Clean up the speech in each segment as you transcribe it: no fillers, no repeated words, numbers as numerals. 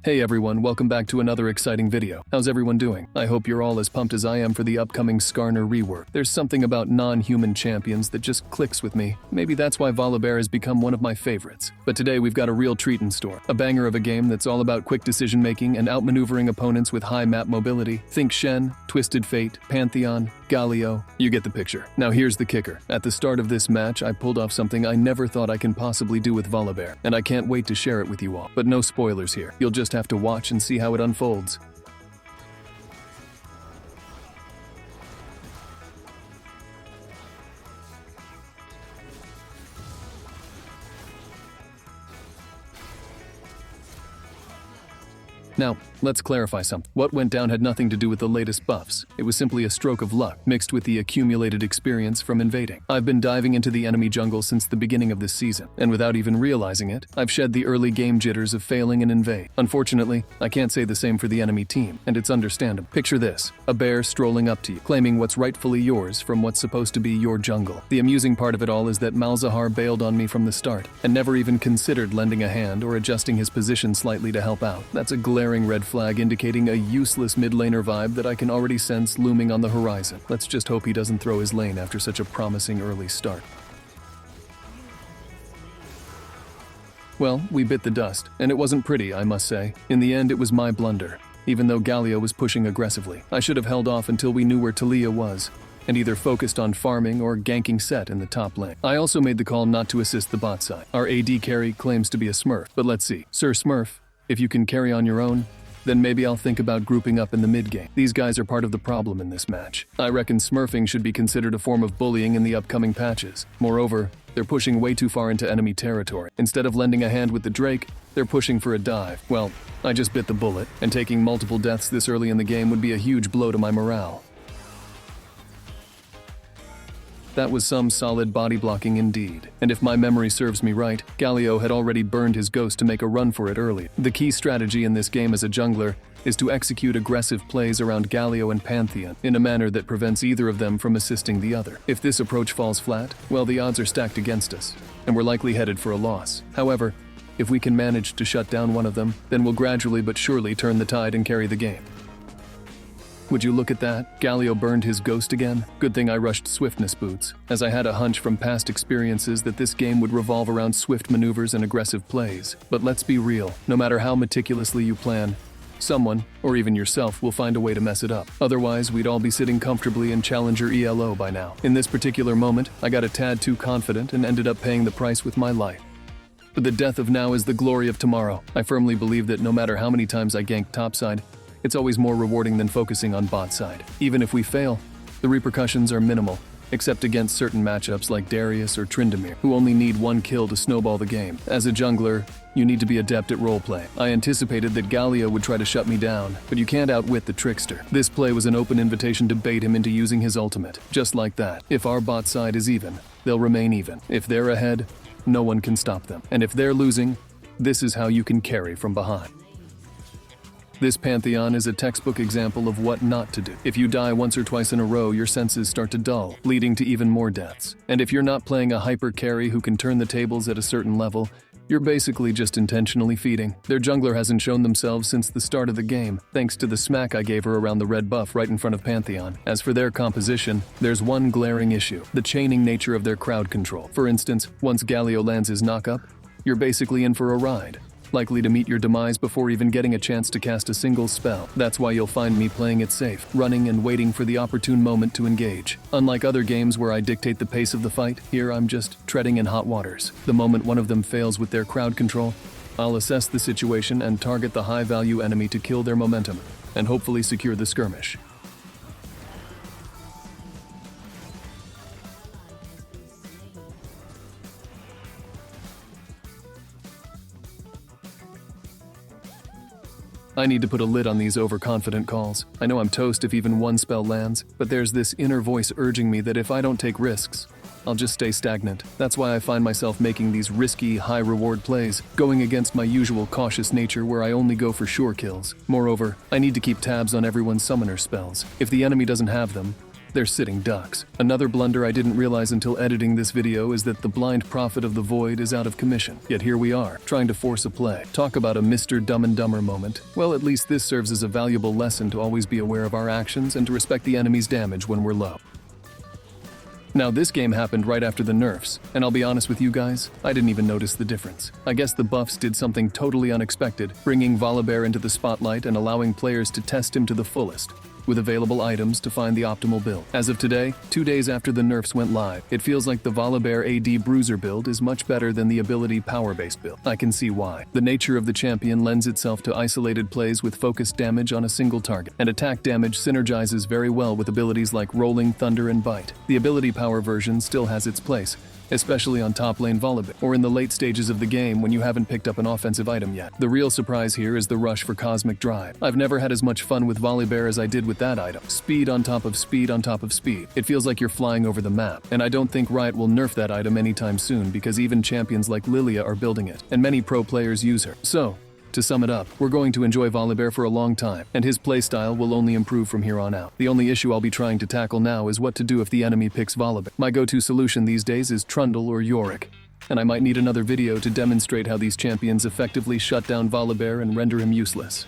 Hey everyone, welcome back to another exciting video. How's everyone doing? I hope you're all as pumped as I am for the upcoming Skarner rework. There's something about non-human champions that just clicks with me. Maybe that's why Volibear has become one of my favorites. But today we've got a real treat in store. A banger of a game that's all about quick decision-making and outmaneuvering opponents with high map mobility. Think Shen, Twisted Fate, Pantheon, Galio. You get the picture. Now here's the kicker. At the start of this match, I pulled off something I never thought I can possibly do with Volibear, and I can't wait to share it with you all. But no spoilers here. You'll just have to watch and see how it unfolds. Now, let's clarify something. What went down had nothing to do with the latest buffs. It was simply a stroke of luck, mixed with the accumulated experience from invading. I've been diving into the enemy jungle since the beginning of this season, and without even realizing it, I've shed the early game jitters of failing an invade. Unfortunately, I can't say the same for the enemy team, and it's understandable. Picture this, a bear strolling up to you, claiming what's rightfully yours from what's supposed to be your jungle. The amusing part of it all is that Malzahar bailed on me from the start, and never even considered lending a hand or adjusting his position slightly to help out. That's a glaring red flag indicating a useless mid laner vibe that I can already sense looming on the horizon. Let's just hope he doesn't throw his lane after such a promising early start. Well, we bit the dust, and it wasn't pretty, I must say. In the end, it was my blunder. Even though Galio was pushing aggressively, I should have held off until we knew where Talia was, and either focused on farming or ganking Set in the top lane. I also made the call not to assist the bot side. Our AD carry claims to be a Smurf, but let's see. Sir Smurf, if you can carry on your own, then maybe I'll think about grouping up in the mid game. These guys are part of the problem in this match. I reckon smurfing should be considered a form of bullying in the upcoming patches. Moreover, they're pushing way too far into enemy territory. Instead of lending a hand with the Drake, they're pushing for a dive. Well, I just bit the bullet, and taking multiple deaths this early in the game would be a huge blow to my morale. That was some solid body blocking indeed. And if my memory serves me right, Galio had already burned his ghost to make a run for it early. The key strategy in this game as a jungler is to execute aggressive plays around Galio and Pantheon in a manner that prevents either of them from assisting the other. If this approach falls flat, well, the odds are stacked against us, and we're likely headed for a loss. However, if we can manage to shut down one of them, then we'll gradually but surely turn the tide and carry the game. Would you look at that? Galio burned his ghost again? Good thing I rushed swiftness boots, as I had a hunch from past experiences that this game would revolve around swift maneuvers and aggressive plays. But let's be real, no matter how meticulously you plan, someone, or even yourself, will find a way to mess it up. Otherwise, we'd all be sitting comfortably in Challenger ELO by now. In this particular moment, I got a tad too confident and ended up paying the price with my life. But the death of now is the glory of tomorrow. I firmly believe that no matter how many times I gank topside, it's always more rewarding than focusing on bot side. Even if we fail, the repercussions are minimal, except against certain matchups like Darius or Tryndamere, who only need one kill to snowball the game. As a jungler, you need to be adept at roleplay. I anticipated that Galio would try to shut me down, but you can't outwit the trickster. This play was an open invitation to bait him into using his ultimate. Just like that. If our bot side is even, they'll remain even. If they're ahead, no one can stop them. And if they're losing, this is how you can carry from behind. This Pantheon is a textbook example of what not to do. If you die once or twice in a row, your senses start to dull, leading to even more deaths. And if you're not playing a hyper carry who can turn the tables at a certain level, you're basically just intentionally feeding. Their jungler hasn't shown themselves since the start of the game, thanks to the smack I gave her around the red buff right in front of Pantheon. As for their composition, there's one glaring issue: the chaining nature of their crowd control. For instance, once Galio lands his knockup, you're basically in for a ride, likely to meet your demise before even getting a chance to cast a single spell. That's why you'll find me playing it safe, running and waiting for the opportune moment to engage. Unlike other games where I dictate the pace of the fight, here I'm just treading in hot waters. The moment one of them fails with their crowd control, I'll assess the situation and target the high-value enemy to kill their momentum, and hopefully secure the skirmish. I need to put a lid on these overconfident calls. I know I'm toast if even one spell lands, but there's this inner voice urging me that if I don't take risks, I'll just stay stagnant. That's why I find myself making these risky, high-reward plays, going against my usual cautious nature where I only go for sure kills. Moreover, I need to keep tabs on everyone's summoner spells. If the enemy doesn't have them, They're sitting ducks. Another blunder I didn't realize until editing this video is that the blind prophet of the void is out of commission. Yet here we are, trying to force a play. Talk about a Mr. Dumb and Dumber moment. Well, at least this serves as a valuable lesson to always be aware of our actions and to respect the enemy's damage when we're low. Now, this game happened right after the nerfs, and I'll be honest with you guys, I didn't even notice the difference. I guess the buffs did something totally unexpected, bringing Volibear into the spotlight and allowing players to test him to the fullest, with available items to find the optimal build. As of today, 2 days after the nerfs went live, it feels like the Volibear AD Bruiser build is much better than the ability power-based build. I can see why. The nature of the champion lends itself to isolated plays with focused damage on a single target, and attack damage synergizes very well with abilities like Rolling Thunder and Bite. The ability power version still has its place, especially on top lane Volibear, or in the late stages of the game when you haven't picked up an offensive item yet. The real surprise here is the rush for Cosmic Drive. I've never had as much fun with Volibear as I did with that item. Speed on top of speed on top of speed. It feels like you're flying over the map, and I don't think Riot will nerf that item anytime soon because even champions like Lilia are building it, and many pro players use her. So, to sum it up, we're going to enjoy Volibear for a long time, and his playstyle will only improve from here on out. The only issue I'll be trying to tackle now is what to do if the enemy picks Volibear. My go-to solution these days is Trundle or Yorick, and I might need another video to demonstrate how these champions effectively shut down Volibear and render him useless.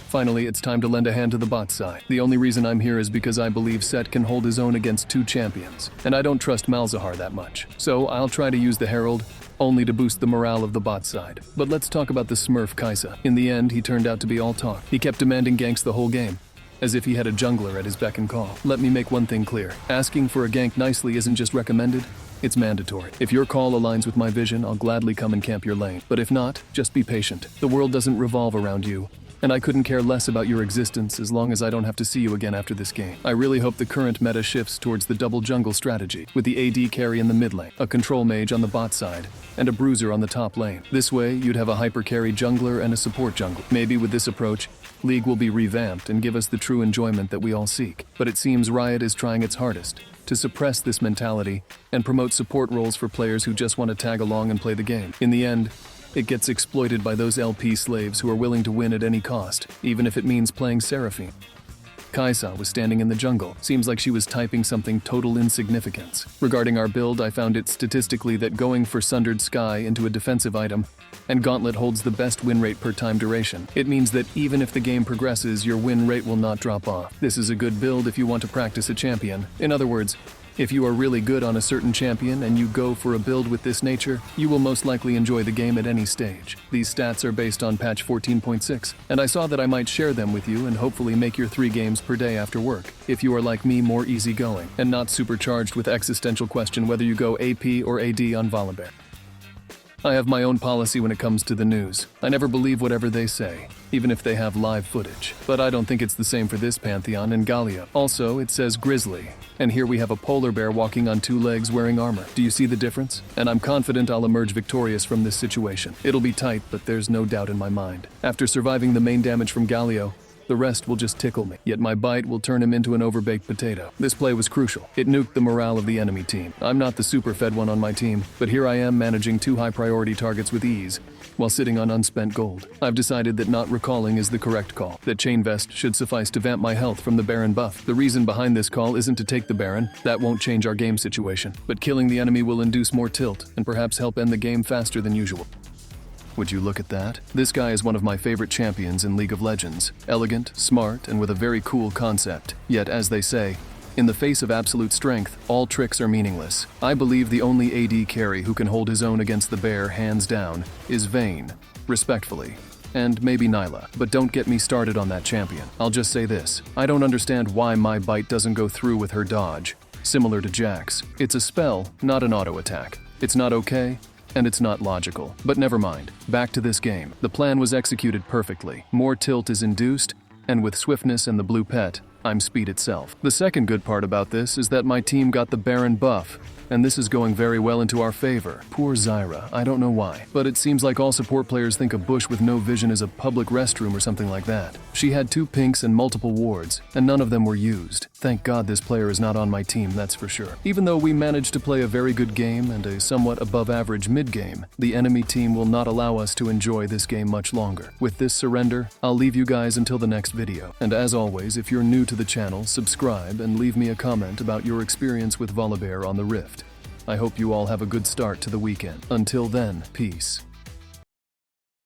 Finally, it's time to lend a hand to the bot side. The only reason I'm here is because I believe Set can hold his own against 2 champions, and I don't trust Malzahar that much. So I'll try to use the Herald, only to boost the morale of the bot side. But let's talk about the Smurf Kai'Sa. In the end, he turned out to be all talk. He kept demanding ganks the whole game, as if he had a jungler at his beck and call. Let me make one thing clear. Asking for a gank nicely isn't just recommended, it's mandatory. If your call aligns with my vision, I'll gladly come and camp your lane. But if not, just be patient. The world doesn't revolve around you, and I couldn't care less about your existence as long as I don't have to see you again after this game. I really hope the current meta shifts towards the double jungle strategy, with the AD carry in the mid lane, a control mage on the bot side, and a bruiser on the top lane. This way, you'd have a hyper carry jungler and a support jungler. Maybe with this approach, League will be revamped and give us the true enjoyment that we all seek. But it seems Riot is trying its hardest to suppress this mentality and promote support roles for players who just want to tag along and play the game. In the end, it gets exploited by those LP slaves who are willing to win at any cost, even if it means playing Seraphine. Kai'Sa was standing in the jungle. Seems like she was typing something total insignificance. Regarding our build, I found it statistically that going for Sundered Sky into a defensive item and Gauntlet holds the best win rate per time duration. It means that even if the game progresses, your win rate will not drop off. This is a good build if you want to practice a champion. In other words, if you are really good on a certain champion and you go for a build with this nature, you will most likely enjoy the game at any stage. These stats are based on patch 14.6, and I saw that I might share them with you and hopefully make your 3 games per day after work, if you are like me, more easygoing, and not supercharged with existential question whether you go AP or AD on Volibear. I have my own policy when it comes to the news. I never believe whatever they say, even if they have live footage. But I don't think it's the same for this Pantheon and Galio. Also, it says Grizzly, and here we have a polar bear walking on 2 legs wearing armor. Do you see the difference? And I'm confident I'll emerge victorious from this situation. It'll be tight, but there's no doubt in my mind. After surviving the main damage from Galio, the rest will just tickle me, yet my bite will turn him into an overbaked potato. This play was crucial. It nuked the morale of the enemy team. I'm not the super fed one on my team, but here I am managing 2 high priority targets with ease, while sitting on unspent gold. I've decided that not recalling is the correct call, that Chain Vest should suffice to vamp my health from the Baron buff. The reason behind this call isn't to take the Baron, that won't change our game situation, but killing the enemy will induce more tilt, and perhaps help end the game faster than usual. Would you look at that? This guy is one of my favorite champions in League of Legends. Elegant, smart, and with a very cool concept. Yet, as they say, in the face of absolute strength, all tricks are meaningless. I believe the only AD carry who can hold his own against the bear hands down is Vayne, respectfully. And maybe Nyla, but don't get me started on that champion. I'll just say this, I don't understand why my bite doesn't go through with her dodge. Similar to Jax. It's a spell, not an auto attack. It's not okay, and it's not logical. But never mind, back to this game. The plan was executed perfectly. More tilt is induced, and with swiftness and the blue pet, I'm speed itself. The second good part about this is that my team got the Baron buff, and this is going very well into our favor. Poor Zyra, I don't know why, but it seems like all support players think a bush with no vision is a public restroom or something like that. She had 2 pinks and multiple wards, and none of them were used. Thank God this player is not on my team, that's for sure. Even though we managed to play a very good game and a somewhat above-average mid-game, the enemy team will not allow us to enjoy this game much longer. With this surrender, I'll leave you guys until the next video. And as always, if you're new to the channel, subscribe, and leave me a comment about your experience with Volibear on the Rift. I hope you all have a good start to the weekend. Until then, peace.